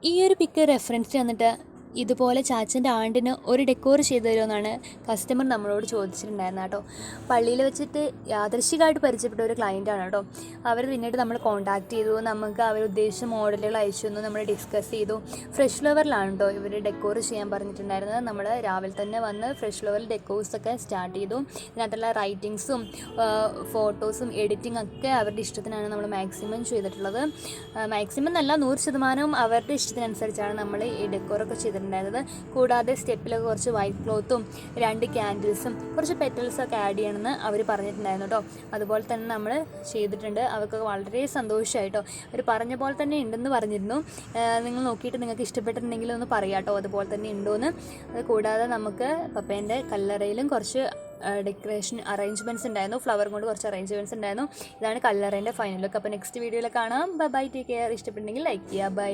ഈ ഒരു പിക്ക് റെഫറൻസ് തന്നിട്ട് ഇതുപോലെ ചാച്ചൻ്റെ ആണ്ടിന് ഒരു ഡെക്കോർ ചെയ്ത് തരുമെന്നാണ് കസ്റ്റമർ നമ്മളോട് ചോദിച്ചിട്ടുണ്ടായിരുന്നത് കേട്ടോ. പള്ളിയിൽ വെച്ചിട്ട് യാദൃശ്ചികമായിട്ട് പരിചയപ്പെട്ട ഒരു ക്ലയൻറ്റാണ് കേട്ടോ. അവർ പിന്നീട് നമ്മൾ കോൺടാക്ട് ചെയ്തു, നമുക്ക് അവർ ഉദ്ദേശിച്ച മോഡലുകൾ അയച്ചു തന്നു, നമ്മൾ ഡിസ്കസ് ചെയ്തു. ഫ്രഷ് ഫ്ലവറിലാണ് കേട്ടോ ഇവർ ഡെക്കോർ ചെയ്യാൻ പറഞ്ഞിട്ടുണ്ടായിരുന്നത്. നമ്മൾ രാവിലെ തന്നെ വന്ന് ഫ്രഷ് ഫ്ലവറിൽ ഡെക്കോഴ്സൊക്കെ സ്റ്റാർട്ട് ചെയ്തു. ഇതിനകത്തുള്ള റൈറ്റിങ്സും ഫോട്ടോസും എഡിറ്റിംഗ് ഒക്കെ അവരുടെ ഇഷ്ടത്തിനാണ് നമ്മൾ മാക്സിമം ചെയ്തിട്ടുള്ളത്. മാക്സിമം നല്ല 100% അവരുടെ ഇഷ്ടത്തിനനുസരിച്ചാണ് നമ്മൾ ഈ ഡെക്കോറൊക്കെ ചെയ്തിട്ടുണ്ടായിരുന്നത്. കൂടാതെ സ്റ്റെപ്പിലൊക്കെ കുറച്ച് വൈറ്റ് ക്ലോത്തും 2 ക്യാൻഡിൽസും കുറച്ച് പെറ്റൽസൊക്കെ ആഡ് ചെയ്യണമെന്ന് അവർ പറഞ്ഞിട്ടുണ്ടായിരുന്നു കേട്ടോ. അതുപോലെ തന്നെ നമ്മൾ ചെയ്തിട്ടുണ്ട്. അവർക്കൊക്കെ വളരെ സന്തോഷമായിട്ടോ. അവർ പറഞ്ഞ പോലെ തന്നെ ഉണ്ടെന്ന് പറഞ്ഞിരുന്നു. നിങ്ങൾ നോക്കിയിട്ട് നിങ്ങൾക്ക് ഇഷ്ടപ്പെട്ടിട്ടുണ്ടെങ്കിൽ ഒന്ന് പറയാം കേട്ടോ അതുപോലെ തന്നെ ഉണ്ടോയെന്ന്. അത് കൂടാതെ നമുക്ക് പപ്പേൻ്റെ കല്ലറയിലും കുറച്ച് ഡെക്കറേഷൻ അറേഞ്ച്മെൻറ്റ്സ് ഉണ്ടായിരുന്നു. ഫ്ലവർ കൊണ്ട് കുറച്ച് അറേഞ്ച്മെൻറ്റ്സ് ഉണ്ടായിരുന്നു. ഇതാണ് കല്ലറേൻ്റെ ഫൈനൽ ലുക്ക്. അപ്പോൾ നെക്സ്റ്റ് വീഡിയോയിൽ കാണാം. Bye, take care. ഇഷ്ടപ്പെട്ടെങ്കിൽ ലൈക്ക് ചെയ്യുക. ബൈ.